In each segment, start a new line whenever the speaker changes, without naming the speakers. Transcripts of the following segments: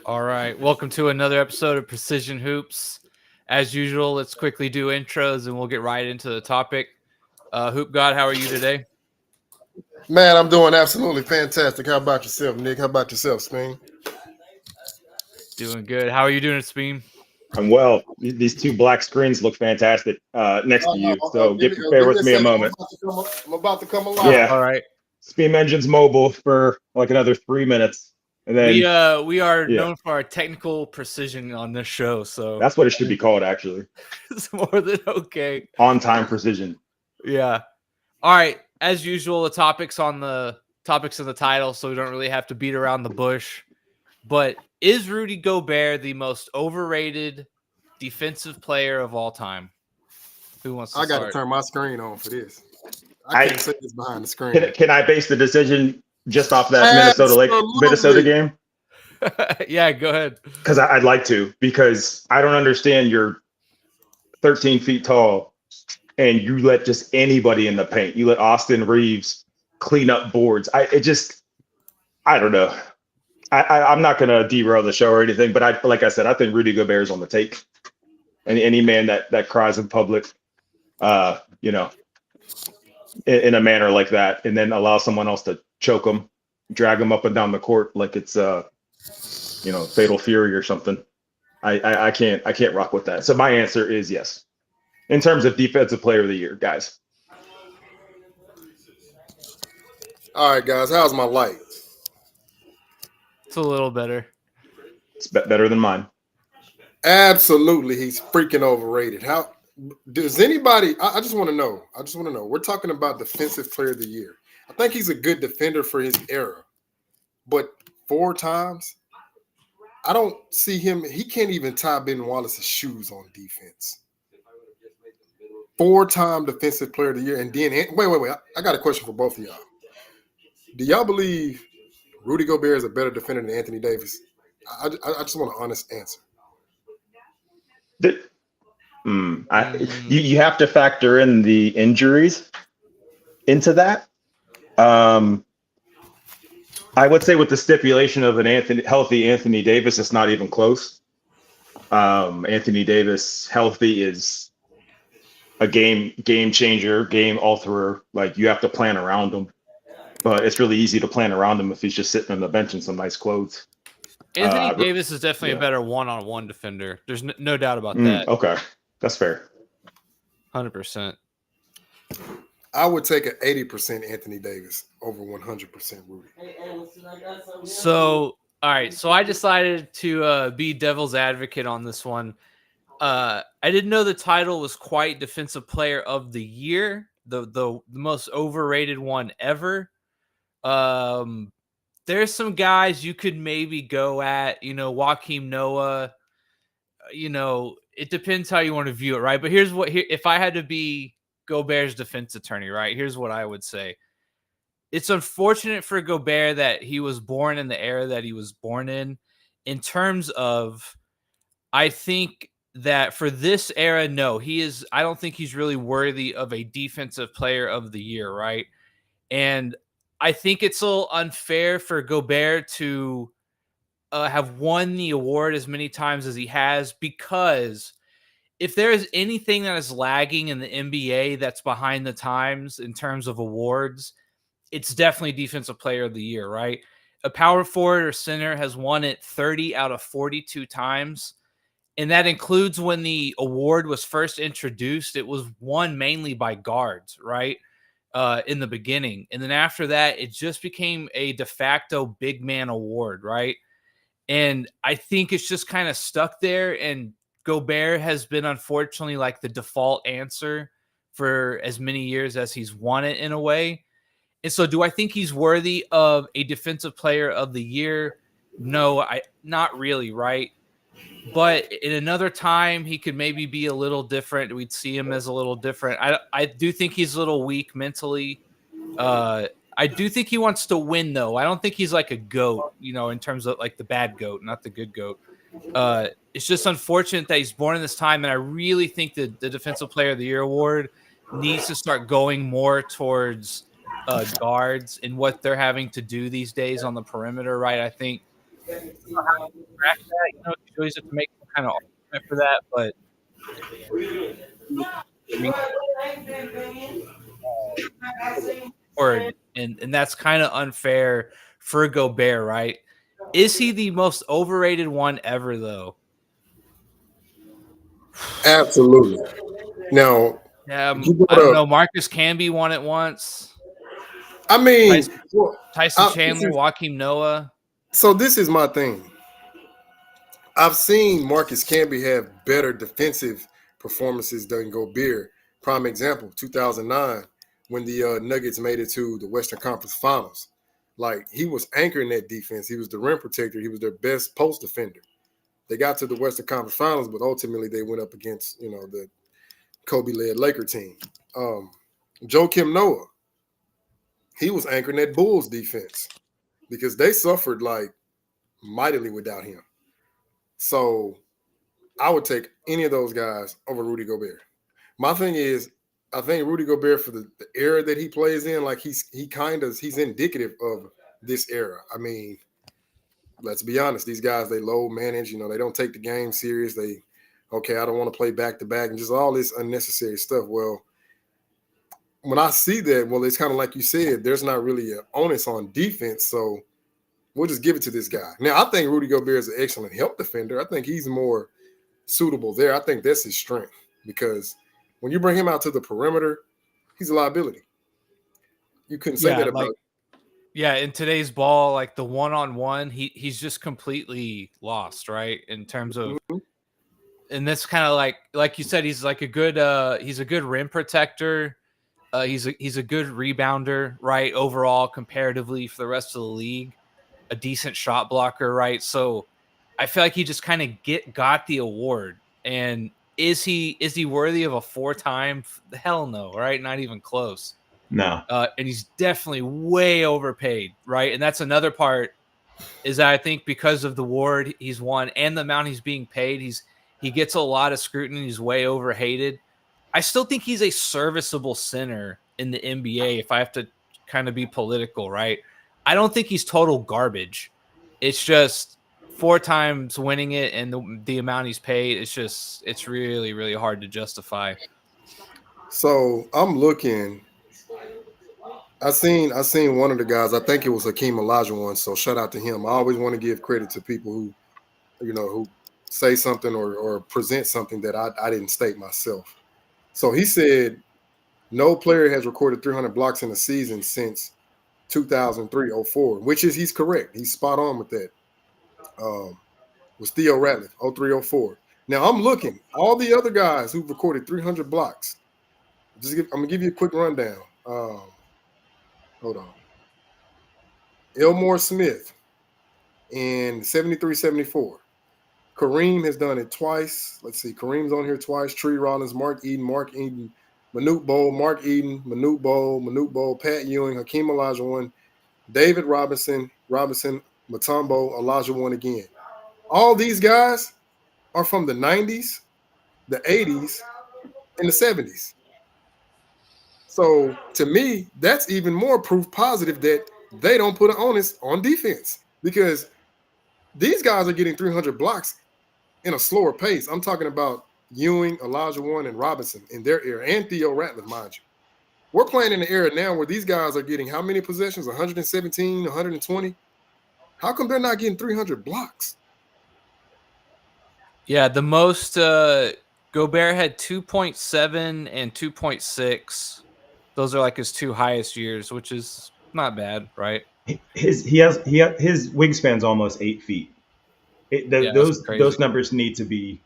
All right, welcome to another episode of Precision Hoops. As usual, let's quickly do intros and we'll get right into the topic. Hoop God, how are you today?
Man, I'm doing absolutely fantastic. How about yourself, Nick? How about yourself, Speen?
Doing good. How are you doing, Speen?
I'm well. These two black screens look fantastic next to you. So bear with me a moment.
I'm about to come alive.
Yeah.
All right.
Steam Engine's mobile for like another 3 minutes. And then
we are known for our technical precision on this show. So
that's what it should be called, actually.
It's more than okay.
On-time precision.
Yeah. All right. As usual, the topics in the title, so we don't really have to beat around the bush. But is Rudy Gobert the most overrated defensive player of all time? Who wants to
I got
start?
to turn my screen on for this. I can't say this behind the screen.
Can I base the decision just off that Minnesota game?
Yeah, go ahead.
Because I'd like to, because I don't understand. You're 13 feet tall and you let just anybody in the paint. You let Austin Reeves clean up boards. I don't know. I'm not going to derail the show or anything, but like I said, I think Rudy Gobert is on the take. And any man that cries in public, in a manner like that, and then allow someone else to choke him, drag him up and down the court like it's Fatal Fury or something. I can't rock with that. So my answer is yes. In terms of defensive player of the year, guys.
All right, guys, how's my light?
It's a little better.
It's better than mine.
Absolutely, he's freaking overrated. How Does anybody? I just want to know. I just want to know. We're talking about defensive player of the year. I think he's a good defender for his era, but 4 times, I don't see him. He can't even tie Ben Wallace's shoes on defense. 4-time defensive player of the year, and then wait. I got a question for both of y'all. Do y'all believe Rudy Gobert is a better defender than Anthony Davis? I just want an honest answer.
You have to factor in the injuries into that. I would say with the stipulation of an healthy Anthony Davis, it's not even close. Anthony Davis healthy is a game changer, game alterer. Like, you have to plan around him, but it's really easy to plan around him if he's just sitting on the bench in some nice clothes.
Anthony Davis is definitely a better one-on-one defender. There's no doubt about that.
Okay, that's fair.
100%.
I would take an 80% Anthony Davis over 100% Rudy.
So, all right. So I decided to be devil's advocate on this one. I didn't know the title was quite Defensive Player of the Year, the most overrated one ever. There's some guys you could maybe go at, Joakim Noah. It depends how you want to view it, right? But if I had to be Gobert's defense attorney, right? Here's what I would say. It's unfortunate for Gobert that he was born in the era that he was born in terms of, I think that for this era, no, I don't think he's really worthy of a defensive player of the year, right? And I think it's a little unfair for Gobert to have won the award as many times as he has, because if there is anything that is lagging in the NBA that's behind the times in terms of awards, it's definitely Defensive Player of the Year, right? A power forward or center has won it 30 out of 42 times. And that includes when the award was first introduced. It was won mainly by guards, right? In the beginning. And then after that, it just became a de facto big man award, right? And I think it's just kind of stuck there. And Gobert has been, unfortunately, like the default answer for as many years as he's won it in a way. And so do I think he's worthy of a Defensive Player of the Year? No, not really, right? But in another time, he could maybe be a little different. We'd see him as a little different. I do think he's a little weak mentally. I do think he wants to win, though. I don't think he's like a GOAT, in terms of like the bad GOAT, not the good GOAT. It's just unfortunate that he's born in this time, and I really think that the Defensive Player of the Year award needs to start going more towards guards and what they're having to do these days on the perimeter, right? I think you always have to make some kind of argument for that, but and that's kind of unfair for Gobert, right? Is he the most overrated one ever, though?
Absolutely. Now,
I don't know. Marcus Camby won it once.
I mean,
Tyson Chandler, Joakim Noah.
So this is my thing. I've seen Marcus Camby have better defensive performances than Gobert. Prime example, 2009, when the Nuggets made it to the Western Conference Finals. Like, he was anchoring that defense. He was the rim protector. He was their best post defender. They got to the Western Conference Finals, but ultimately they went up against, the Kobe-led Laker team. Joakim Noah, he was anchoring that Bulls defense because they suffered like mightily without him. So I would take any of those guys over Rudy Gobert. My thing is, I think Rudy Gobert, for the era that he plays in, like he's indicative of this era. I mean, let's be honest, these guys, they low manage, they don't take the game serious. I don't want to play back to back and just all this unnecessary stuff. Well, when I see that, it's kind of like you said, there's not really an onus on defense. So we'll just give it to this guy. Now, I think Rudy Gobert is an excellent help defender. I think he's more suitable there. I think that's his strength, because when you bring him out to the perimeter, he's a liability. You couldn't say that about.
In today's ball, like the one-on-one, he's just completely lost, right? In terms of and that's kind of like you said, he's like he's a good rim protector. He's a good rebounder, right? Overall, comparatively for the rest of the league, a decent shot blocker, right? So I feel like he just kind of got the award. And is he worthy of a 4-time? Hell no, right? Not even close.
No.
And he's definitely way overpaid, right? And that's another part is that I think because of the award he's won and the amount he's being paid, he gets a lot of scrutiny. He's way overhated. I still think he's a serviceable center in the NBA. If I have to kind of be political, right? I don't think he's total garbage. It's just 4 times winning it and the amount he's paid. It's really, really hard to justify.
So I'm looking. I seen one of the guys. I think it was Hakeem Olajuwon. So shout out to him. I always want to give credit to people who, who say something or present something that I didn't state myself. So he said no player has recorded 300 blocks in a season since 2003-04, which is he's correct. He's spot on with that. Was Theo Ratliff 03-04. Now I'm looking all the other guys who've recorded 300 blocks. I'm gonna give you a quick rundown. Hold on. Elmore Smith in 73-74. Kareem has done it twice. Let's see. Kareem's on here twice. Tree Rollins, Mark Eden, Manute Bol, Mark Eden, Manute Bol, Pat Ewing, Hakeem Olajuwon, David Robinson, Mutombo, Olajuwon again. All these guys are from the 90s, the 80s, and the 70s. So to me, that's even more proof positive that they don't put an onus on defense because these guys are getting 300 blocks in a slower pace. I'm talking about Ewing, Olajuwon, and Robinson in their era, and Theo Ratliff, mind you. We're playing in an era now where these guys are getting how many possessions? 117, 120? How come they're not getting 300 blocks?
Yeah, the most Gobert had 2.7 and 2.6. Those are like his 2 highest years, which is not bad, right?
His wingspan's almost 8 feet.
Yeah, that's crazy.
Those numbers need to be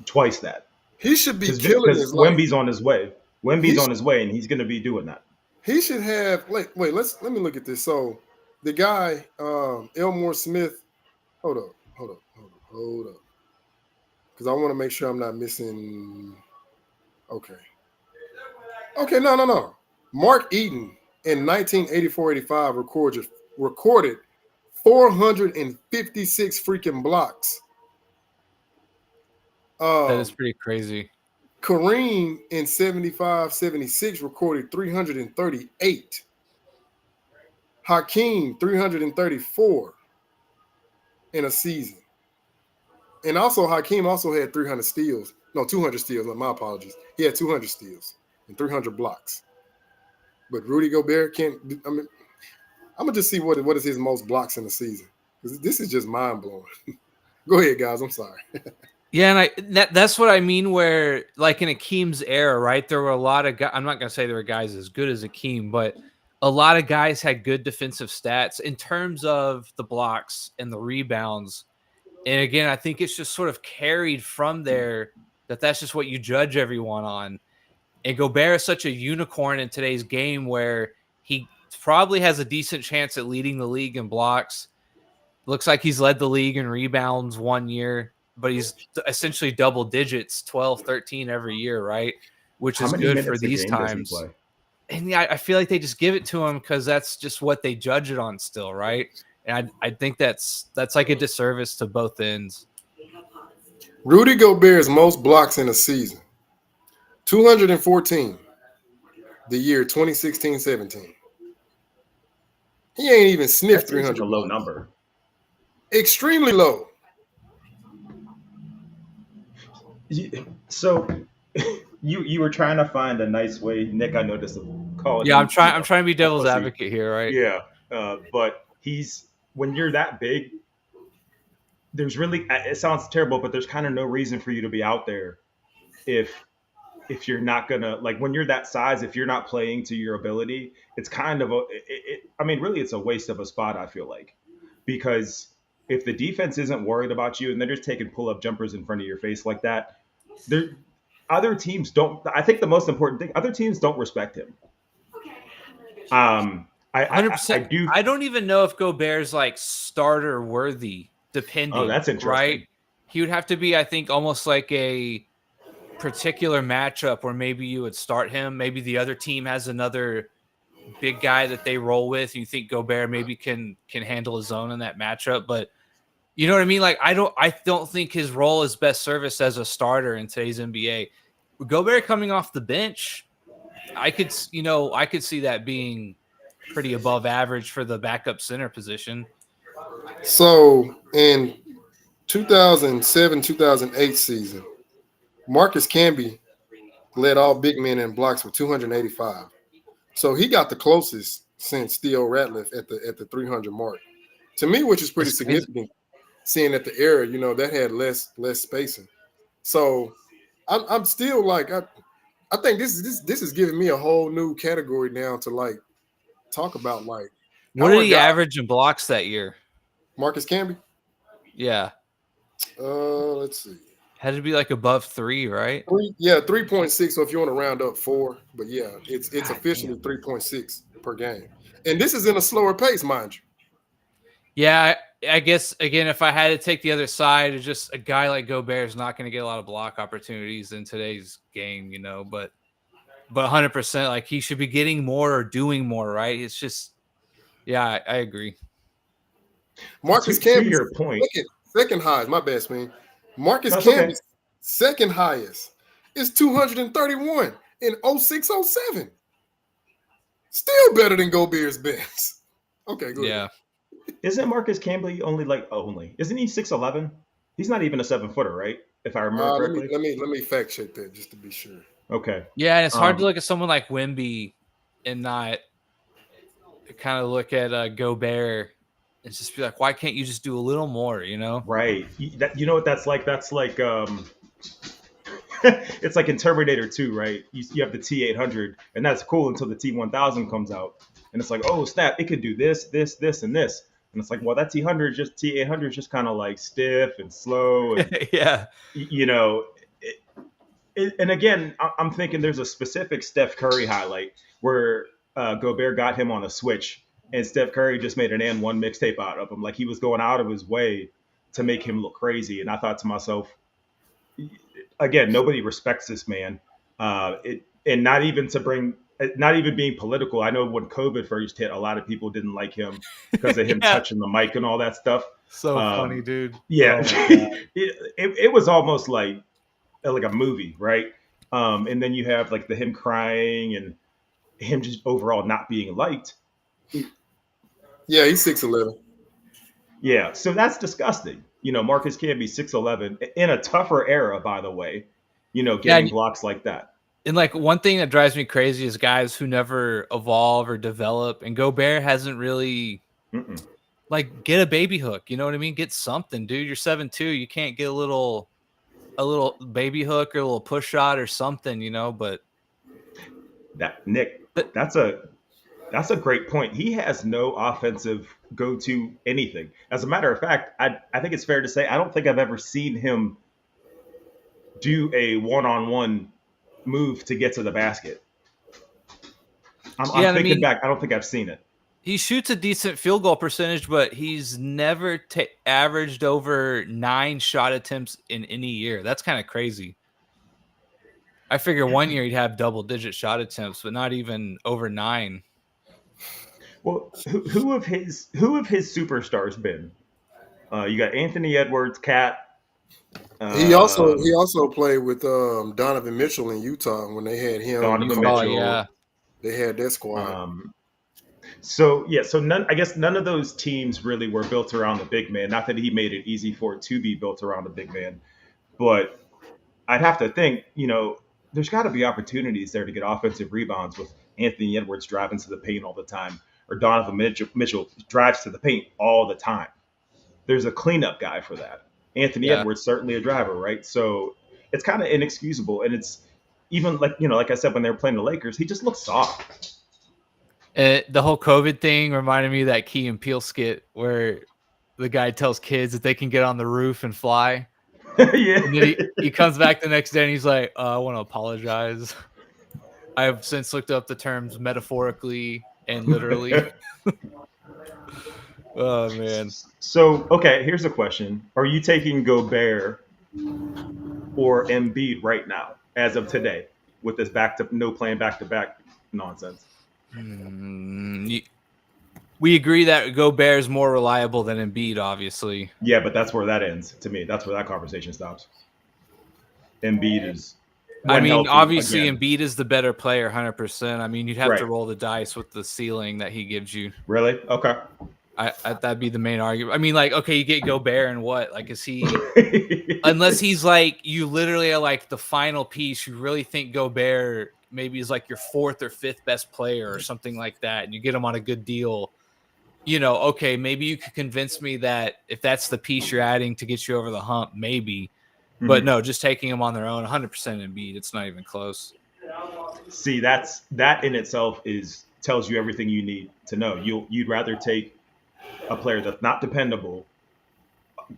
twice that.
He should be killing his life.
Wemby's on his way. Wemby's on his way, and he's going to be doing that.
He should have. Wait. Let me look at this. So the guy, Elmore Smith. Hold up. Because I want to make sure I'm not missing. Okay. No. Mark Eden in 1984-85 recorded 456 freaking blocks.
That is pretty crazy.
Kareem in 75-76 recorded 338. Hakeem 334 in a season. And also Hakeem also had 300 steals. No, 200 steals. My apologies. He had 200 steals and 300 blocks. But Rudy Gobert can't. I mean, I'm gonna just see what is his most blocks in the season. This is just mind blowing. Go ahead, guys. I'm sorry.
Yeah, and that's what I mean. Where like in Hakeem's era, right? There were a lot of guys. I'm not gonna say there were guys as good as Hakeem, but a lot of guys had good defensive stats in terms of the blocks and the rebounds. And again, I think it's just sort of carried from there that's just what you judge everyone on. And Gobert is such a unicorn in today's game where he probably has a decent chance at leading the league in blocks. Looks like he's led the league in rebounds 1 year, but he's essentially double digits, 12, 13 every year, right? Which is good for these times. And yeah, I feel like they just give it to him because that's just what they judge it on still, right? And I think that's like a disservice to both ends.
Rudy Gobert's most blocks in a season. 214, the year 2016-17. He ain't even sniffed 300.
That's a low number.
Extremely low.
So you were trying to find a nice way, Nick. I noticed to call it.
Yeah, I'm trying to be devil's advocate here, right?
Yeah, but when you're that big, there's really, it sounds terrible, but there's kind of no reason for you to be out there if you're not gonna, like, when you're that size, if you're not playing to your ability, it's kind of really it's a waste of a spot, I feel like, because if the defense isn't worried about you and they're just taking pull-up jumpers in front of your face like that, there other teams don't. I think the most important thing, other teams don't respect him. I
100%.
do.
I don't even know if Gobert's like starter worthy, depending.
Oh, that's interesting.
Right? He would have to be, I think, almost like a particular matchup where maybe you would start him. Maybe the other team has another big guy that they roll with. You think Gobert maybe can handle his own in that matchup, but you know what I mean? Like I don't think his role is best serviced as a starter in today's NBA. Gobert coming off the bench, I could see that being pretty above average for the backup center position.
So in 2007-2008 season, Marcus Camby led all big men in blocks with 285. So he got the closest since Theo Ratliff at the 300 mark. To me, which is pretty significant, seeing that the era, that had less spacing. So I'm still like I think this is giving me a whole new category now to like talk about like
what did he average in blocks that year?
Marcus Camby?
Yeah.
Let's see.
Had to be like above 3, right?
3.6. So if you want to round up 4, but yeah, it's officially 3.6 per game. And this is in a slower pace, mind you.
Yeah, I guess again, if I had to take the other side, it's just a guy like Gobert is not going to get a lot of block opportunities in today's game, but 100%, like he should be getting more or doing more, right? It's just, yeah, I agree.
Marcus
Camby, to your point,
second highest. My bad, man. Marcus Camby's second highest is 231 in 06-07. Still better than Gobert's best. Okay, good.
Yeah.
Isn't Marcus Camby only? Isn't he 6'11"? He's not even a 7-footer, right? If I remember correctly.
Let me fact check that just to be sure.
Okay.
Yeah, and it's hard to look at someone like Wemby and not kind of look at Gobert and just be like, why can't you just do a little more,
Right. You know what that's like? That's like it's like in Terminator 2, right? You have the T-800, and that's cool until the T-1000 comes out. And it's like, oh, snap, it could do this, this, this, and this. And it's like, well, that T-800 is just kind of like stiff and slow. And,
yeah.
And again, I'm thinking there's a specific Steph Curry highlight where Gobert got him on a switch, and Steph Curry just made an and one mixtape out of him. Like he was going out of his way to make him look crazy. And I thought to myself, again, nobody respects this man. And not even being political. I know when COVID first hit, a lot of people didn't like him because of him touching the mic and all that stuff.
So funny, dude.
Yeah. Oh it was almost like a movie, right? And then you have like him crying and him just overall not being liked.
Yeah, he's 6'11".
Yeah, so that's disgusting. Marcus Camby 6'11" in a tougher era, by the way. Getting blocks like that.
And like one thing that drives me crazy is guys who never evolve or develop. And Gobert hasn't really like get a baby hook. You know what I mean? Get something, dude. You're 7'2". You can't get a little baby hook or a little push shot or something, But
that's a great point. He has no offensive go-to anything. As a matter of fact, I think it's fair to say I don't think I've ever seen him do a one-on-one move to get to the basket. I'm thinking back. I don't think I've seen it.
He shoots a decent field goal percentage, but he's never averaged over 9 shot attempts in any year. That's kind of crazy. I figure one year he'd have double-digit shot attempts, but not even over 9.
Well, who of his superstars been? You got Anthony Edwards, Cat.
He also played with Donovan Mitchell in Utah when they had him.
Donovan Mitchell.
Yeah.
They had that squad.
So none of those teams really were built around the big man. Not that he made it easy for it to be built around the big man, but I'd have to think, there's got to be opportunities there to get offensive rebounds with Anthony Edwards driving to the paint all the time, or Donovan Mitchell drives to the paint all the time. There's a cleanup guy for that. Anthony Edwards, certainly a driver, right? So it's kind of inexcusable. And it's even like I said, when they were playing the Lakers, he just looked soft.
The whole COVID thing reminded me of that Key and Peele skit where the guy tells kids that they can get on the roof and fly.
Yeah.
And then he comes back the next day and he's like, I want to apologize. I have since looked up the terms metaphorically and literally. Oh, man.
So, okay, here's a question. Are you taking Gobert or Embiid right now, as of today, with this no playing back to back nonsense?
We agree that Gobert is more reliable than Embiid, obviously.
Yeah, but that's where that ends to me. That's where that conversation stops. Embiid is.
I mean,
healthy,
obviously,
again.
Embiid is the better player, 100%. I mean, you'd have to
Right.
roll the dice with the ceiling that he gives you.
Really? Okay.
That'd be the main argument. I mean, like, okay, you get Gobert and what? Like, is he unless he's like you literally are like the final piece, you really think Gobert maybe is like your fourth or fifth best player or something like that, and you get him on a good deal. Okay, maybe you could convince me that if that's the piece you're adding to get you over the hump, maybe. But no, just taking them on their own, 100% Embiid. It's not even close.
See, that in itself tells you everything you need to know. You'd rather take a player that's not dependable,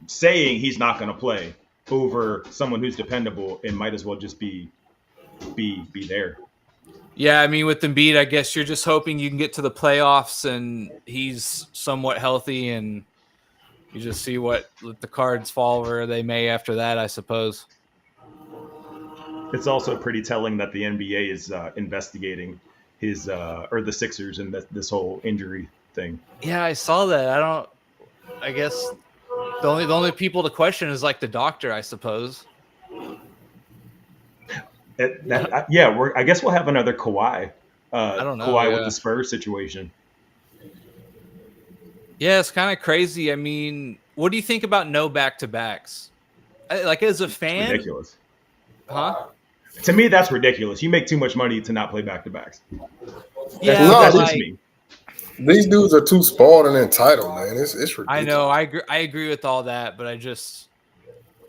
saying he's not going to play, over someone who's dependable and might as well just be there.
Yeah, I mean, with Embiid, I guess you're just hoping you can get to the playoffs and he's somewhat healthy, and you just see let the cards fall where they may after that, I suppose.
It's also pretty telling that the NBA is investigating his or the Sixers and this whole injury thing.
Yeah, I saw that. I guess the only people to question is like the doctor, I suppose.
I guess we'll have another Kawhi.
I don't know.
Kawhi with the Spurs situation.
Yeah, it's kind of crazy. I mean, what do you think about no back-to-backs? Like, as a fan,
It's ridiculous.
Huh?
To me, that's ridiculous. You make too much money to not play back-to-backs.
Yeah,
that's just me.
These dudes are too spoiled and entitled, man. It's ridiculous.
I know. I agree with all that, but is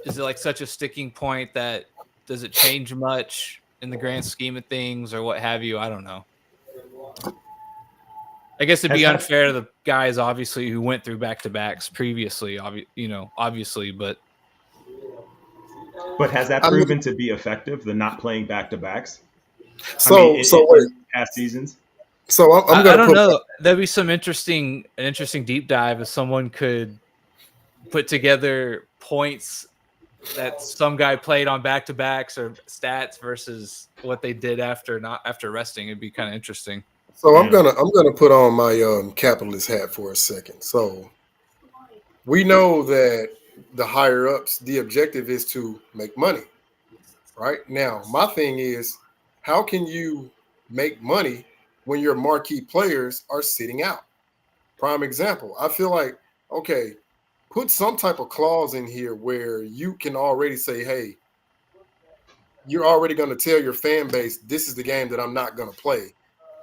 it like such a sticking point that does it change much in the grand scheme of things or what have you? I don't know. I guess it'd be unfair to the guys, obviously, who went through back-to-backs previously, obviously, but.
But has that proven to be effective, the not playing back-to-backs?
Wait.
Past seasons?
So I'm
I don't know. That'd be an interesting deep dive if someone could put together points that some guy played on back-to-backs or stats versus what they did after resting. It'd be kind of interesting.
So I'm gonna put on my capitalist hat for a second. So we know that the higher ups, the objective is to make money. Right now, my thing is, how can you make money when your marquee players are sitting out? Prime example, I feel like, okay, put some type of clause in here where you can already say, hey, you're already going to tell your fan base, this is the game that I'm not going to play,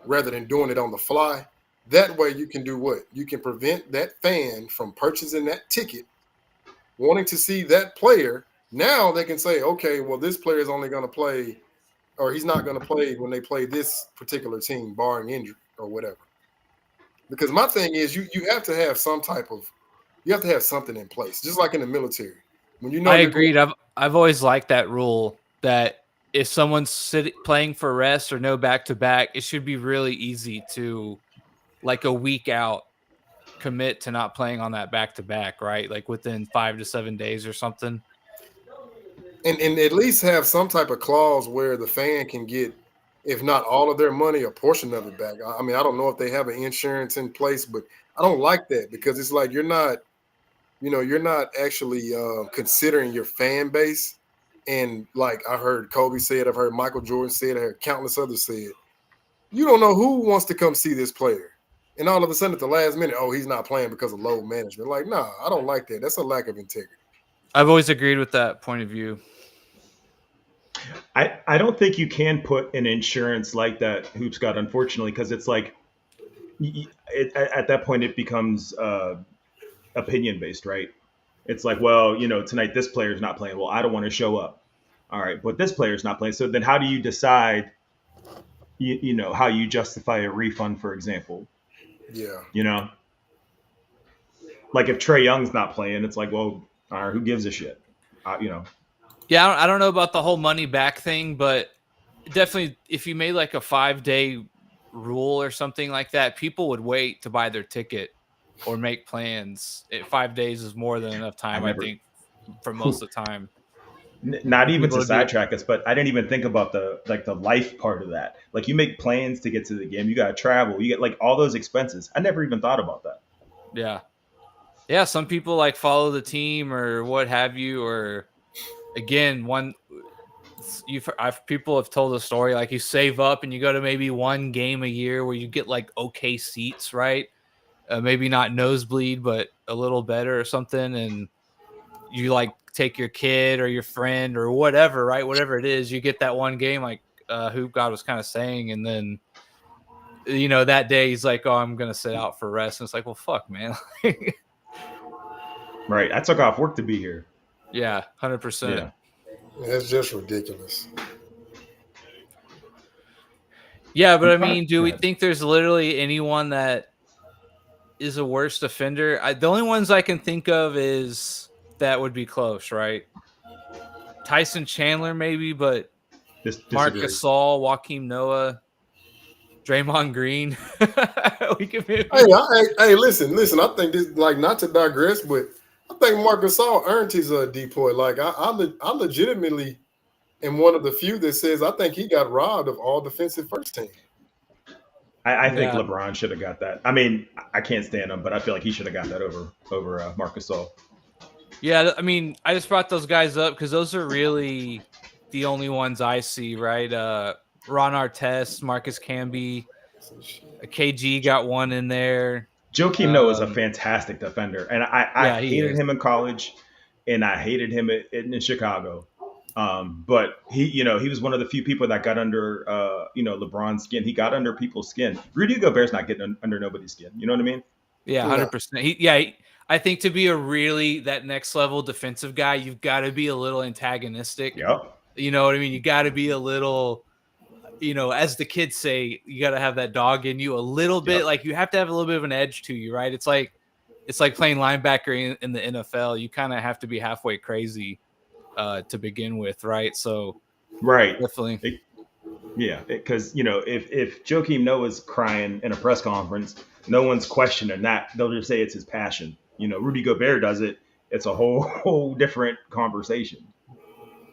rather than doing it on the fly. That way you can do what? You can prevent that fan from purchasing that ticket, wanting to see that player. Now they can say, okay, well, this player is only going to play, or he's not going to play when they play this particular team, barring injury or whatever. Because my thing is, you have to have some type of, you have to have something in place, just like in the military. When you know,
I agreed. I've always liked that rule that if someone's playing for rest or no back-to-back, it should be really easy to, like a week out, commit to not playing on that back-to-back, right? Like within 5 to 7 days or something.
And at least have some type of clause where the fan can get, if not all of their money, a portion of it back. I mean, I don't know if they have an insurance in place, but I don't like that because it's like you're not actually considering your fan base. And like I heard Kobe say it, I've heard Michael Jordan say it, I heard countless others say it. You don't know who wants to come see this player. And all of a sudden at the last minute, oh, he's not playing because of load management. Like, nah, I don't like that. That's a lack of integrity.
I've always agreed with that point of view.
I don't think you put an insurance like that, Hoop Scott, unfortunately, because it's like at that point it becomes opinion based, right? It's like, well, tonight this player's not playing. Well, I don't want to show up. All right, but this player's not playing. So then how do you decide, how you justify a refund, for example?
Yeah.
Like if Trae Young's not playing, it's like, well, all right, who gives a shit?
Yeah, I don't know about the whole money back thing, but definitely if you made like a 5-day rule or something like that, people would wait to buy their ticket or make plans. 5 days is more than enough time, I think, for most of the time.
Not
for
even
people
to
to do.
sidetrack us, but I didn't even think about the life part of that. Like you make plans to get to the game, you got to travel, you get like all those expenses. I never even thought about that.
Yeah. Yeah, some people like follow the team or what have you, or again, people have told a story like you save up and you go to maybe one game a year where you get like okay seats, right? Maybe not nosebleed, but a little better or something, and you like take your kid or your friend or whatever, right? Whatever it is, you get that one game like Hoop God was kind of saying, and then that day he's like, "Oh, I'm gonna sit out for rest," and it's like, "Well, fuck, man."
Right. I took off work to be here.
Yeah, 100%.
Yeah.
That's just ridiculous.
Yeah, but I mean, do we think there's literally anyone that is a worse defender? The only ones I can think of is that would be close, right? Tyson Chandler, maybe, but Marc
Disagree.
Gasol, Joakim Noah, Draymond Green. We can maybe.
Hey, listen. I think this, like, not to digress, but I think Marc Gasol earned his DPOY. Like, I legitimately am one of the few that says I think he got robbed of all defensive first team.
I think
Yeah.
LeBron should have got that. I mean, I can't stand him, but I feel like he should have got that over Marc Gasol.
Yeah, I mean, I just brought those guys up because those are really the only ones I see, right? Ron Artest, Marcus Camby, KG got one in there.
Joakim Noah is a fantastic defender, and I
he
hated
is.
him in college, and I hated him in Chicago. But he was one of the few people that got under LeBron's skin. He got under people's skin. Rudy Gobert's not getting under nobody's skin. You know what I mean?
Yeah, 100%. I think to be a really that next level defensive guy, you've got to be a little antagonistic.
Yep.
You know what I mean? You got to be a little, as the kids say, you got to have that dog in you a little bit.
Yep.
Like you have to have a little bit of an edge to you, right? It's like playing linebacker in the NFL. You kind of have to be halfway crazy to begin with, right? So,
right,
definitely.
Because if Joakim Noah's crying in a press conference, no one's questioning that. They'll just say it's his passion. Rudy Gobert does it. It's a whole different conversation.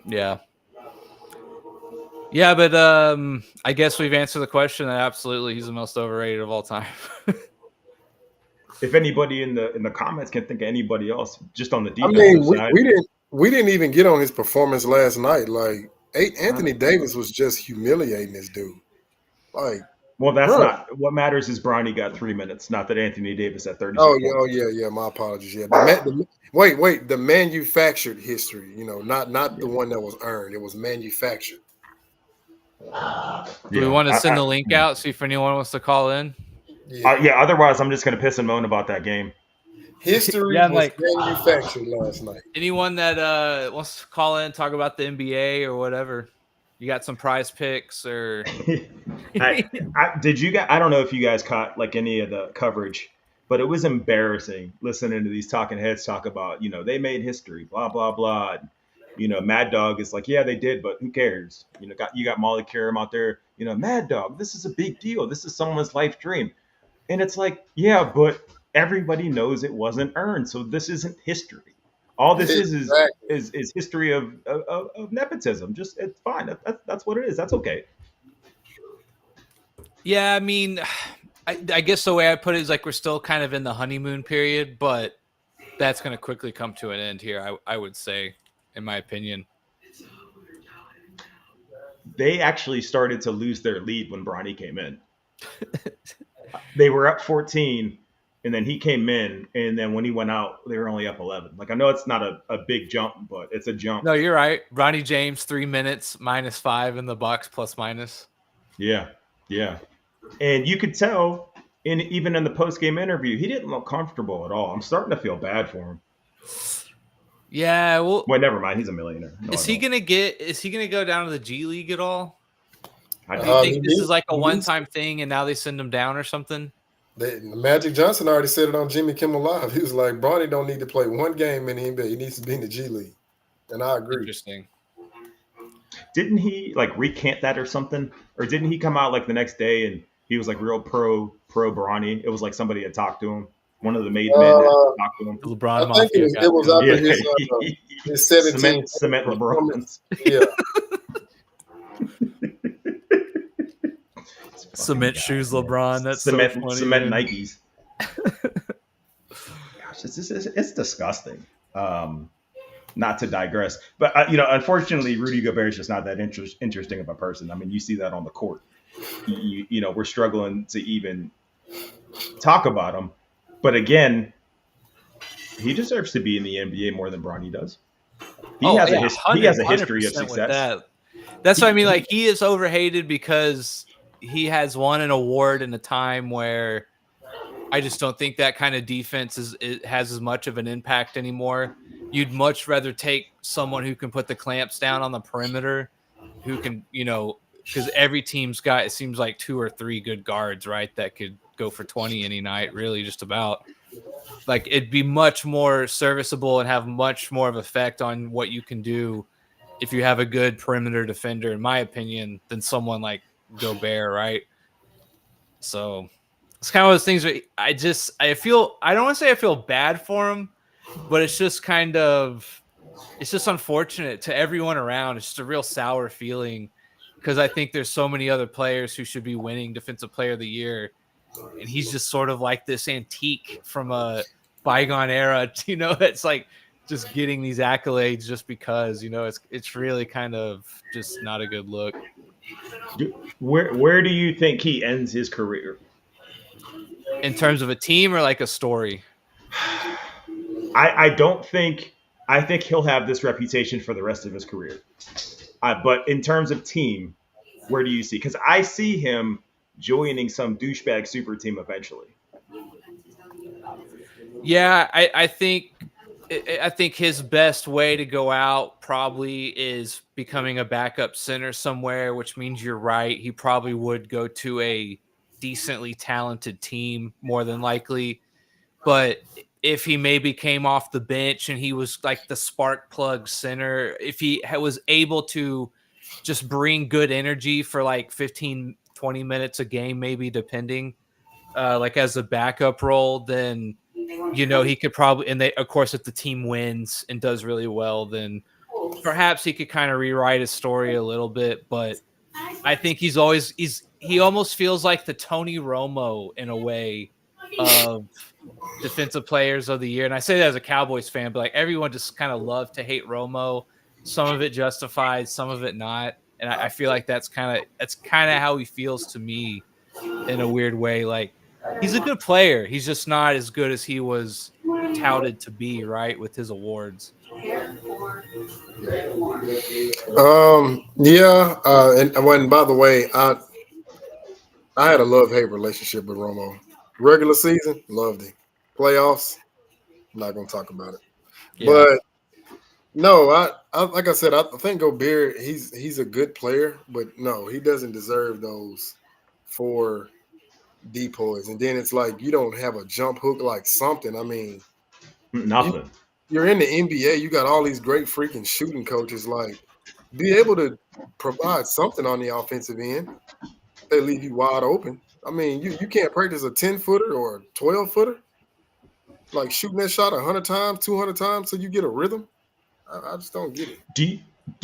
Yeah. Yeah, but I guess we've answered the question. Absolutely, he's the most overrated of all time.
If anybody in the comments can think of anybody else, just on the defensive side,
we didn't even get on his performance last night. Like Anthony Davis was just humiliating this dude. Like,
well, that's not what matters. Is Bronny got 3 minutes, not that Anthony Davis at 30.
Oh yeah. My apologies. Yeah, wait. The manufactured history. Not the one that was earned. It was manufactured.
Do we want to send the link out? See if anyone wants to call in.
Yeah. Otherwise, I'm just gonna piss and moan about that game.
History was manufactured last night.
Anyone that wants to call in, talk about the NBA or whatever. You got some prize picks or?
Did you guys? I don't know if you guys caught like any of the coverage, but it was embarrassing listening to these talking heads talk about they made history, blah blah blah. Mad Dog is like, yeah, they did, but who cares? You got Molly Karam out there. Mad Dog, this is a big deal. This is someone's life dream, and it's like, yeah, but everybody knows it wasn't earned, so this isn't history. All this is history of nepotism. Just it's fine. That's what it is. That's okay.
Yeah, I mean, I guess the way I put it is like we're still kind of in the honeymoon period, but that's going to quickly come to an end here. I would say, in my opinion.
They actually started to lose their lead when Bronny came in. They were up 14. And then he came in, and then when he went out, they were only up 11. Like, I know it's not a big jump, but it's a jump.
No, you're right. Ronnie James, 3 minutes, -5 in the Bucks, plus/minus.
Yeah. And you could tell, even in the post-game interview, he didn't look comfortable at all. I'm starting to feel bad for him.
Yeah, well,
never mind. He's a millionaire.
Is he gonna go down to the G League at all?
Do
you think this is like a one-time thing, and now they send him down or something?
Magic Johnson already said it on Jimmy Kimmel Live. He was like, Bronny don't need to play one game in the NBA. He needs to be in the G League. And I agree.
Interesting.
Didn't he like recant that or something? Or didn't he come out like the next day and he was like real pro Bronny? It was like somebody had talked to him. One of the made men had talked to him.
The LeBron
I think
Mafia
it was after
Yeah.
his 17
cement LeBron.
Yeah.
Cement shoes, LeBron. That's
cement,
so funny.
Cement
man.
Nikes. Gosh, it's disgusting. Not to digress, but unfortunately, Rudy Gobert is just not that interesting of a person. I mean, you see that on the court. We're struggling to even talk about him. But again, he deserves to be in the NBA more than Bronny does. He has a history of success.
That's what I mean. Like, he is overhated because he has won an award in a time where I just don't think that kind of defense has as much of an impact anymore. You'd much rather take someone who can put the clamps down on the perimeter, who can, because every team's got, it seems like 2 or 3 good guards, right? That could go for 20 any night, really, just about. Like, it'd be much more serviceable and have much more of effect on what you can do if you have a good perimeter defender, in my opinion, than someone like Gobert, right? So it's kind of those things where I don't want to say I feel bad for him, but it's just it's just unfortunate to everyone around. It's just a real sour feeling because I think there's so many other players who should be winning Defensive Player of the Year. And he's just sort of like this antique from a bygone era, it's like just getting these accolades just because, it's really kind of just not a good look.
Where do you think he ends his career?
In terms of a team or like a story?
I think he'll have this reputation for the rest of his career. But in terms of team, where do you see? Because I see him joining some douchebag super team eventually.
Yeah, I think his best way to go out probably is becoming a backup center somewhere, which means you're right. He probably would go to a decently talented team more than likely. But if he maybe came off the bench and he was like the spark plug center, if he was able to just bring good energy for like 15, 20 minutes a game, maybe depending, like as a backup role, then, he could probably, and of course, if the team wins and does really well, then perhaps he could kind of rewrite his story a little bit. But I think he almost feels like the Tony Romo in a way of Defensive Players of the Year. And I say that as a Cowboys fan, but like everyone just kind of loved to hate Romo. Some of it justified, some of it not. And I feel like that's kind of how he feels to me in a weird way. Like, he's a good player. He's just not as good as he was touted to be, right, with his awards.
Yeah. And by the way, I had a love-hate relationship with Romo. Regular season, loved him. Playoffs, I'm not gonna talk about it. Yeah. But no, I like I said, I think Gobert, he's a good player, but no, he doesn't deserve those 4 DPOYs. And then it's like you don't have a jump hook like something. I mean,
nothing.
You're in the NBA, you got all these great freaking shooting coaches. Like, be able to provide something on the offensive end. They leave you wide open. I mean, you can't practice a 10-footer or a 12-footer. Like shooting that shot 100 times, 200 times till you get a rhythm. I just don't get it.
Do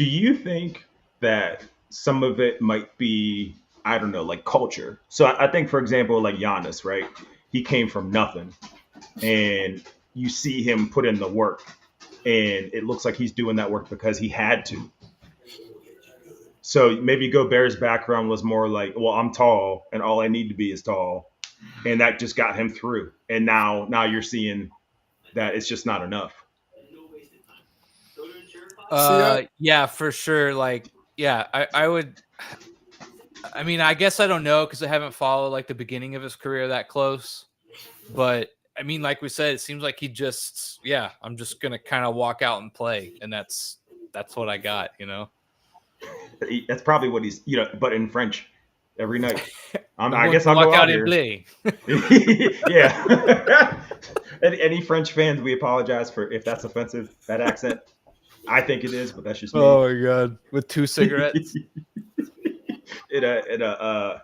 you think that some of it might be, I don't know, like culture? So I think, for example, like Giannis, right? He came from nothing, and you see him put in the work, and it looks like he's doing that work because he had to. So maybe Gobert's background was more like, well, I'm tall, and all I need to be is tall, and that just got him through. And now you're seeing that it's just not enough.
Yeah, for sure. Like, yeah, I would. I mean, I guess I don't know because I haven't followed like the beginning of his career that close. But I mean, like we said, it seems like he just, I'm just gonna kind of walk out and play, and that's what I got,
That's probably what he's, but in French, every night. I
want
guess
to
I'll
walk
go out
out and
here.
play.
Yeah. Any French fans, we apologize for if that's offensive, that accent. I think it is, but that's just me.
Oh my god! With 2 cigarettes.
in a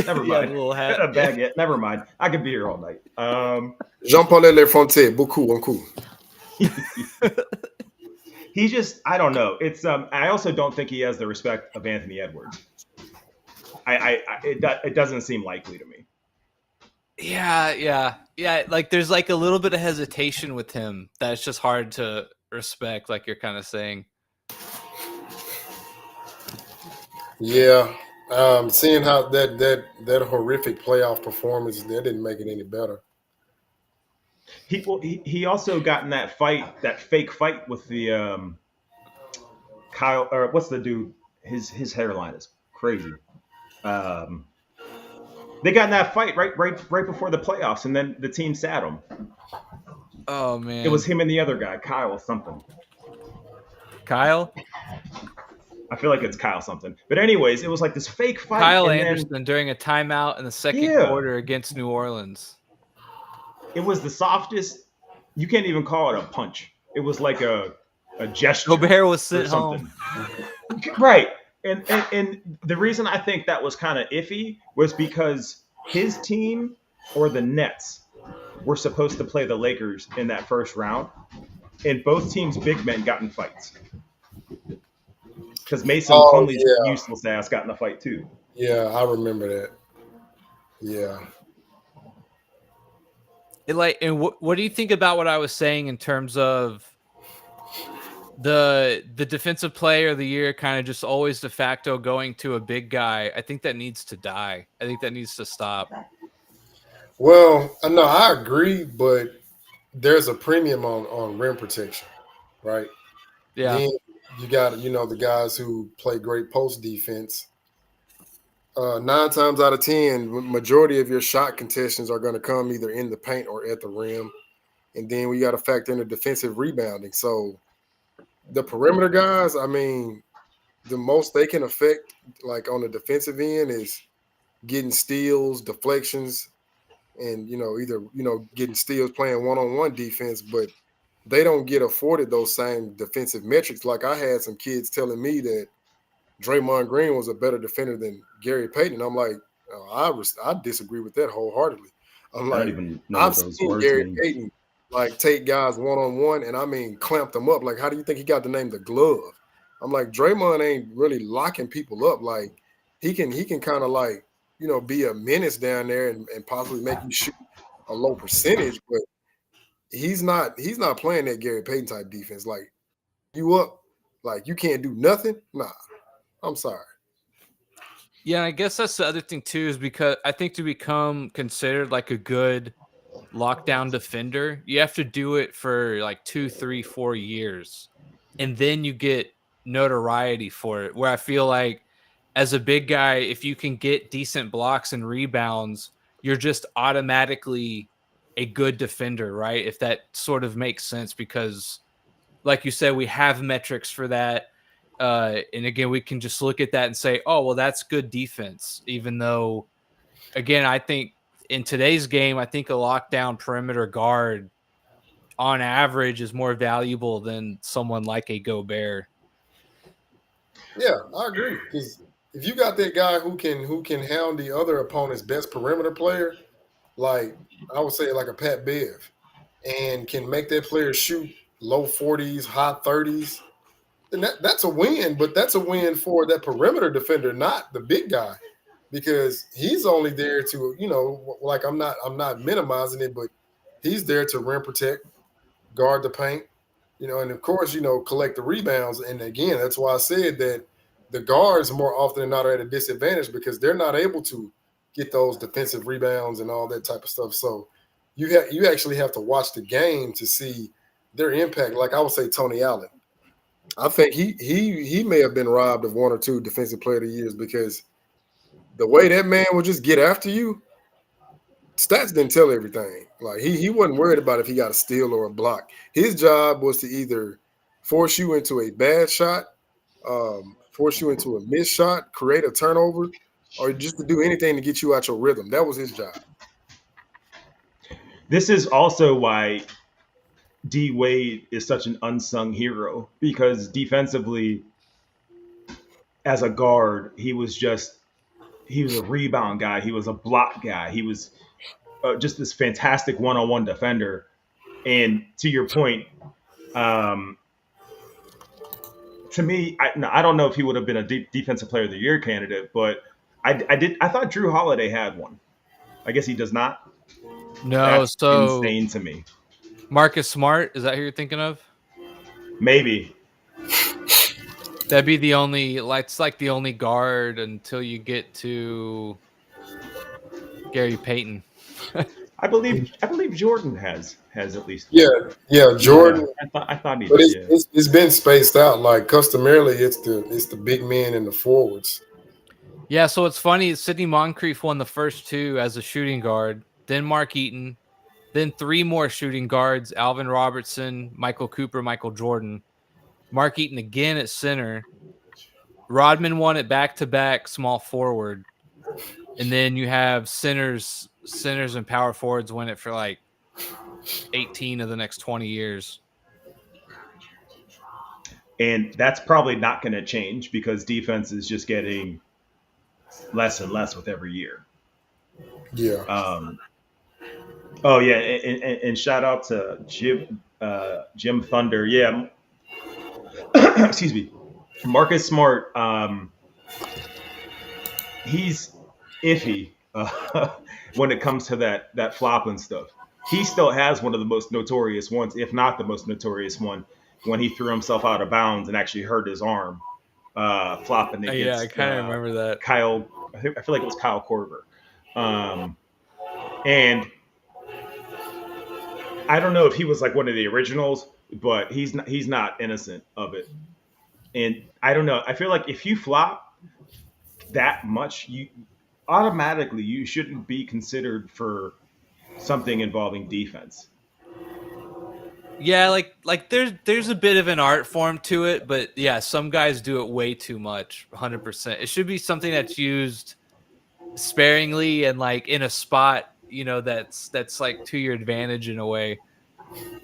never
Yeah,
mind.
the little
In
hat.
a baguette. Never mind. I could be here all night.
Jean-Paul Fontaine, beaucoup, un coup.
He just, I don't know. It's I also don't think he has the respect of Anthony Edwards. It doesn't seem likely to me.
Yeah. Like there's like a little bit of hesitation with him that's just hard to respect, like you're kind of saying.
Yeah. Seeing how that horrific playoff performance, that didn't make it any better.
He also got in that fake fight with the Kyle, or what's the dude? His hairline is crazy. They got in that fight right before the playoffs, and then the team sat him.
Oh man,
it was him and the other guy, Kyle something.
Kyle.
I feel like it's Kyle something. But anyways, it was like this fake fight.
Kyle Anderson during a timeout in the second quarter against New Orleans.
It was the softest. You can't even call it a punch. It was like a gesture.
Gobert was sent home.
Right. And the reason I think that was kind of iffy was because his team or the Nets were supposed to play the Lakers in that first round. And both teams' big men got in fights. Because Mason Plumlee's useless ass got in a fight too.
Yeah, I remember that. Yeah.
And what do you think about what I was saying in terms of the defensive player of the year kind of just always de facto going to a big guy? I think that needs to die. I think that needs to stop.
Well, no, I agree, but there's a premium on rim protection, right?
Yeah.
Then you got, the guys who play great post defense. 9 times out of 10, majority of your shot contests are going to come either in the paint or at the rim. And then we got to factor in the defensive rebounding. So the perimeter guys, I mean, the most they can affect, like on the defensive end, is getting steals, deflections, and, either, getting steals, playing one-on-one defense. But they don't get afforded those same defensive metrics. Like I had some kids telling me that Draymond Green was a better defender than Gary Payton. I'm like, I disagree with that wholeheartedly. I'm like, I've seen Gary Payton like take guys one-on-one and I mean clamp them up. Like, how do you think he got the name the glove? I'm like, Draymond ain't really locking people up. Like he can kind of like, be a menace down there and possibly make you shoot a low percentage, but he's not playing that Gary Payton type defense. Like you up, like you can't do nothing. Nah. I'm sorry.
Yeah, I guess that's the other thing too, is because I think to become considered like a good lockdown defender, you have to do it for like 2, 3, 4 years. And then you get notoriety for it. Where I feel like as a big guy, if you can get decent blocks and rebounds, you're just automatically a good defender, right? If that sort of makes sense, because like you said, we have metrics for that. And again, we can just look at that and say, oh, well, that's good defense. Even though, again, I think in today's game, I think a lockdown perimeter guard on average is more valuable than someone like a Gobert.
Yeah, I agree. Because if you got that guy who can hound the other opponent's best perimeter player, like I would say like a Pat Bev, and can make that player shoot low 40s, high 30s, and that's a win, but that's a win for that perimeter defender, not the big guy, because he's only there to, like I'm not minimizing it, but he's there to rim protect, guard the paint, and of course, collect the rebounds. And again, that's why I said that the guards more often than not are at a disadvantage because they're not able to get those defensive rebounds and all that type of stuff. So you actually have to watch the game to see their impact. Like I would say Tony Allen. I think he may have been robbed of 1 or 2 defensive player of the years because the way that man would just get after you, stats didn't tell everything. Like he wasn't worried about if he got a steal or a block. His job was to either force you into a bad shot, force you into a missed shot, create a turnover, or just to do anything to get you out your rhythm. That was his job.
This is also why D Wade is such an unsung hero, because defensively, as a guard, he was a rebound guy, he was a block guy, he was just this fantastic one-on-one defender. And to your point, um, to me, I don't know if he would have been a defensive player of the year candidate, but I thought Drew Holiday had one. I guess he does not.
No,
That's
so
insane to me.
Marcus Smart, is that who you're thinking of?
Maybe.
That'd be the only, like, it's like the only guard until you get to Gary Payton.
I believe Jordan has at least
Yeah,
one.
yeah, Jordan.
I thought he
But
did. Yeah.
it's been spaced out. Like customarily, it's the big men and the forwards.
Yeah, so it's funny. Sidney Moncrief won the first two as a shooting guard, then Mark Eaton, then three more shooting guards: Alvin Robertson, Michael Cooper, Michael Jordan, Mark Eaton again at center. Rodman won it back-to-back small forward. And then you have centers and power forwards win it for like 18 of the next 20 years.
And that's probably not going to change because defense is just getting less and less with every year.
Yeah.
Oh yeah, and shout out to Jim Thunder. Yeah. Excuse me. Marcus Smart. He's iffy when it comes to that flopping stuff. He still has one of the most notorious ones, if not the most notorious one, when he threw himself out of bounds and actually hurt his arm flopping against.
Yeah, I kind of remember that.
Kyle, I feel like it was Kyle Korver, and I don't know if he was like one of the originals, but he's not innocent of it. And I don't know. I feel like if you flop that much, you automatically you shouldn't be considered for something involving defense.
Yeah, like there's a bit of an art form to it, but yeah, some guys do it way too much. 100%. It should be something that's used sparingly and like in a spot, you know, that's like to your advantage in a way.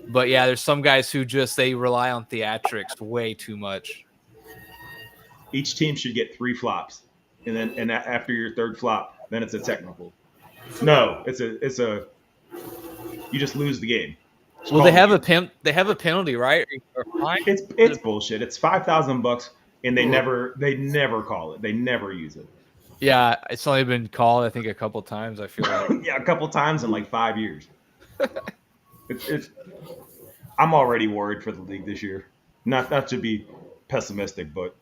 But yeah, there's some guys who just they rely on theatrics way too much.
Each team should get 3 flops, and after your third flop, then it's a technical. No, it's a you just lose the game.
Well, they have a penalty, right? Or fine?
It's bullshit. It's $5,000, and they never call it. They never use it.
Yeah, it's only been called I think a couple times. I feel like
yeah, a couple times in like 5 years. it's I'm already worried for the league this year. Not to be pessimistic, but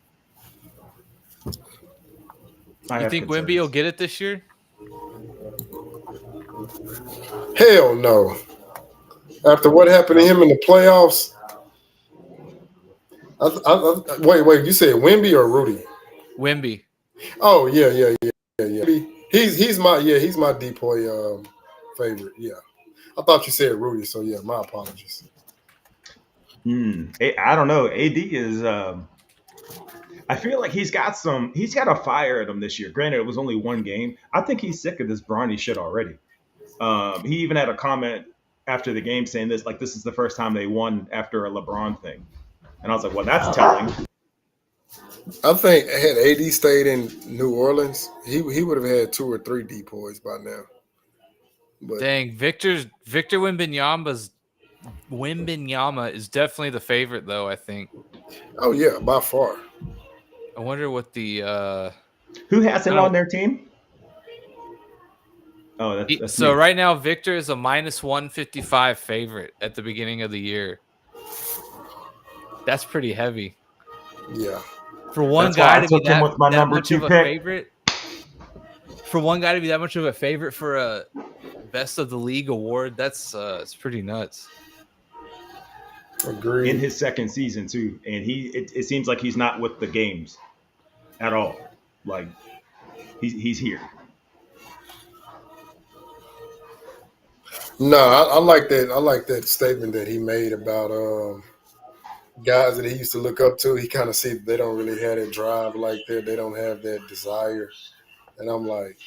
you think Wemby will get it this year?
Hell no. After what happened to him in the playoffs, wait. You said Wemby or Rudy?
Wemby.
Oh yeah. He's my DPOY favorite. Yeah, I thought you said Rudy. So yeah, my apologies.
I don't know. AD is. I feel like he's got a fire at him this year. Granted, it was only one game. I think he's sick of this Bronny shit already. He even had a comment after the game saying this is the first time they won after a LeBron thing. And I was like, well, that's telling.
I think had AD stayed in New Orleans, he would have had 2 or 3 DPOYs by now. But
dang, Victor Wembanyama is definitely the favorite, though, I think.
Oh yeah, by far.
I wonder what the
who has him on their team? Oh, that's
so
me.
Right now Victor is a -155 favorite at the beginning of the year. That's pretty heavy.
Yeah.
For one guy to be that much of a favorite. For one guy to be that much of a favorite for a best of the league award, that's it's pretty nuts.
Agreed.
In his second season too, and it seems like he's not with the games at all. Like he's here.
No, I like that. I like that statement that he made about guys that he used to look up to. He kind of see they don't really have that drive like that. They don't have that desire. And I'm like,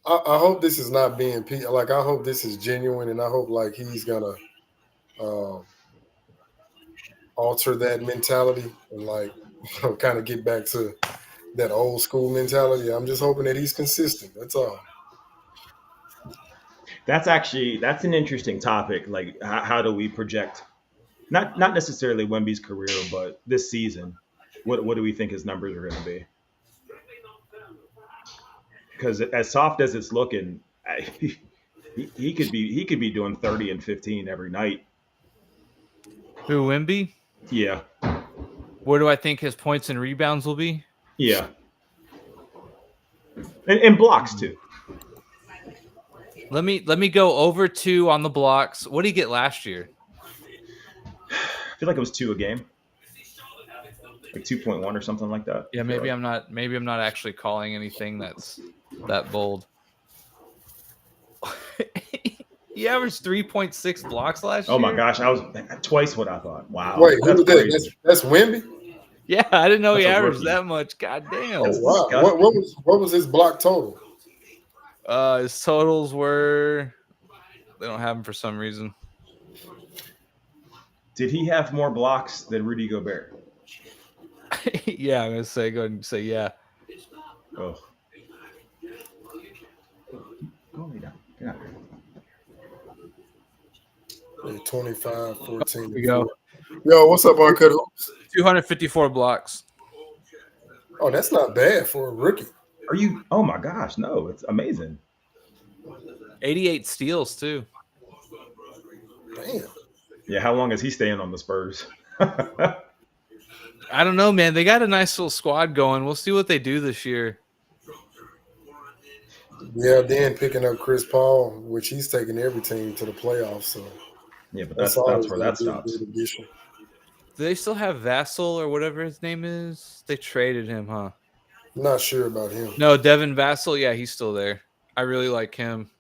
I hope this is not being like. I hope this is genuine, and I hope like he's gonna alter that mentality and like kind of get back to that old school mentality. I'm just hoping that he's consistent. That's all.
That's an interesting topic. Like, how do we project not necessarily Wemby's career, but this season? What do we think his numbers are going to be? Because as soft as it's looking, he could be doing 30 and 15 every night.
Who, Wemby?
Yeah,
Where do I think his points and rebounds will be?
yeah, and blocks too.
Let me go over 2 on the blocks. What did he get last year?
I feel like it was 2 a game, like 2.1 or something like that.
Yeah, maybe I'm not actually calling anything that's that bold. He averaged 3.6 blocks last year.
Oh my gosh, I was twice what I thought. Wow,
Wait, who
that's
was that?
crazy.
That's Wemby.
Yeah, I didn't know he
That's a
averaged
rookie.
that much. God damn.
Oh
That's
wow!
disgusting.
What was his block total?
His totals were, they don't have them for some reason.
Did he have more blocks than Rudy Gobert?
Yeah, I'm gonna say, go ahead and say yeah.
Oh, go lay down. Get out here.
25, 14.
Here we go.
Yo, what's up, Uncut Hoops?
254 blocks.
Oh, that's not bad for a rookie.
Are you? Oh my gosh, no, it's amazing.
88 steals too.
Damn.
Yeah, how long is he staying on the Spurs?
I don't know, man. They got a nice little squad going. We'll see what they do this year.
Yeah, then picking up Chris Paul, which he's taking every team to the playoffs. So
Yeah, but
that's
that's
always
where
gonna
that
be a
stops.
good addition.
Do they still have Vassell or whatever his name is? They traded him, huh?
Not sure about him.
No, Devin Vassell. Yeah, he's still there. I really like him.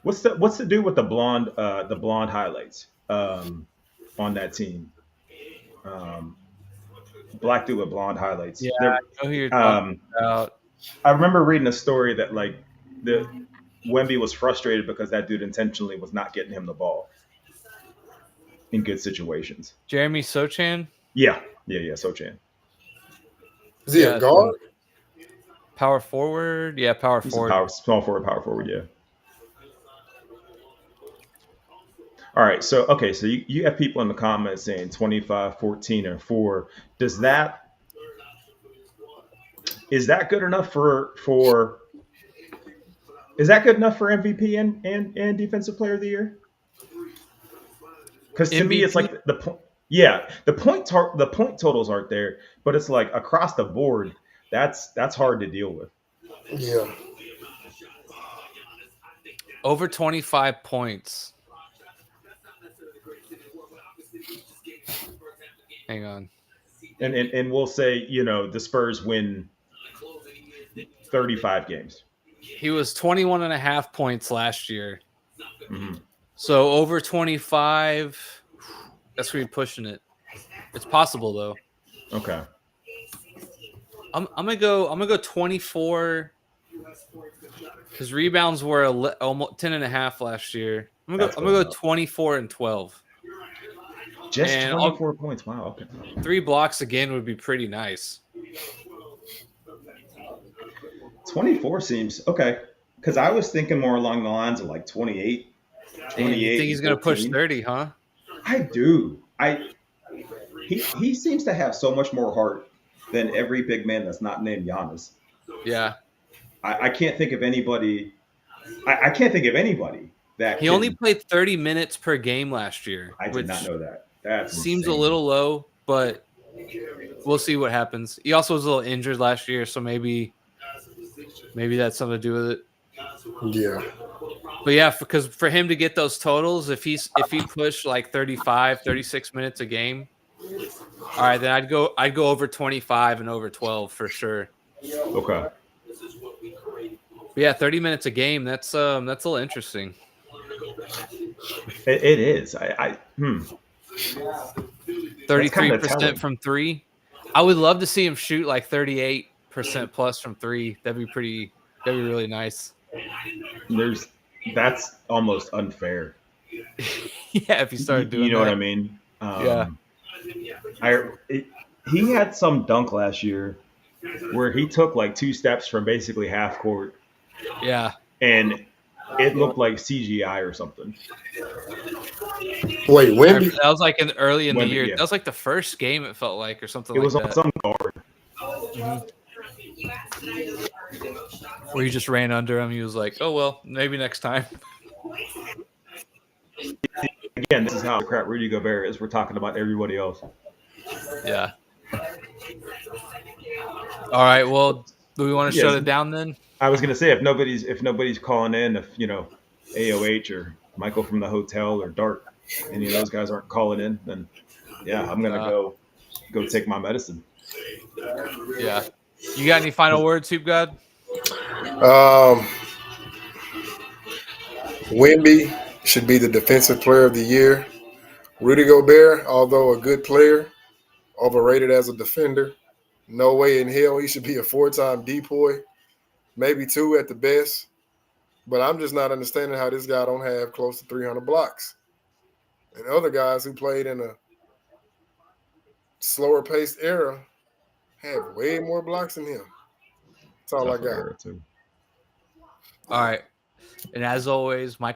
What's the dude with the blonde highlights on that team? Black dude with blonde highlights.
Yeah, I know who you're talking about.
I remember reading a story that like the Wemby was frustrated because that dude intentionally was not getting him the ball in good situations.
Jeremy Sochan.
Yeah, Sochan.
Is he a guard?
Power forward? Yeah, power
He's
forward.
Small forward, power forward, yeah. All right, so you have people in the comments saying 25, 14, and 4. Is that good enough for MVP and Defensive Player of the Year? Because to me, it's like the point. Yeah, the point totals aren't there, but it's like across the board, that's hard to deal with.
Yeah.
Over 25 points. Hang on.
And we'll say, the Spurs win 35 games.
He was 21.5 points last year.
Mm-hmm.
So over 25, that's where you're pushing it. It's possible though.
Okay.
I'm gonna go 24. His rebounds were almost 10.5 last year. I'm gonna go 24 and 12.
Just 24 points. Wow. Okay.
3 blocks again would be pretty nice.
24 seems okay. Because I was thinking more along the lines of like 28.
Damn, you think he's gonna push 30, huh?
I do. He seems to have so much more heart than every big man that's not named Giannis.
Yeah.
I can't think of anybody. I can't think of anybody that
he only played 30 minutes per game last year.
I did not know that. That
seems
insane.
a little low, but we'll see what happens. He also was a little injured last year, so maybe that's something to do with it.
Yeah.
But yeah, because for him to get those totals, if he pushed like 35, 36 minutes a game, all right, then I'd go over 25 and over 12 for sure.
Okay.
But yeah, 30 minutes a game. That's a little interesting.
It is.
33% from 3. I would love to see him shoot like 38% percent plus from three. That'd be really nice.
That's almost unfair.
Yeah, if you started doing
You know
that.
what I mean?
Yeah.
He had some dunk last year where he took like 2 steps from basically half court,
Yeah.
and it looked like CGI or something.
Wait, Wemby?
That was like early in the
Wemby,
year.
yeah.
That was like the first game, it felt like, or something
It
like
was on
that.
some guard.
Where he just ran under him. He was like, oh, well, maybe next time.
Again, this is how crap Rudy Gobert is. We're talking about everybody else.
Yeah. All right. Well, do we want to shut it down then?
I was gonna say if nobody's calling in, if AOH or Michael from the hotel or Dart, any of those guys aren't calling in, then yeah, I'm gonna go take my medicine.
Yeah. You got any final words, Hoop God?
Wemby should be the defensive player of the year. Rudy Gobert, although a good player, overrated as a defender. No way in hell he should be a 4-time DPOY, maybe 2 at the best. But I'm just not understanding how this guy don't have close to 300 blocks. And other guys who played in a slower paced era have way more blocks than him. That's all I got.
Too.
All right. And as always, Mike.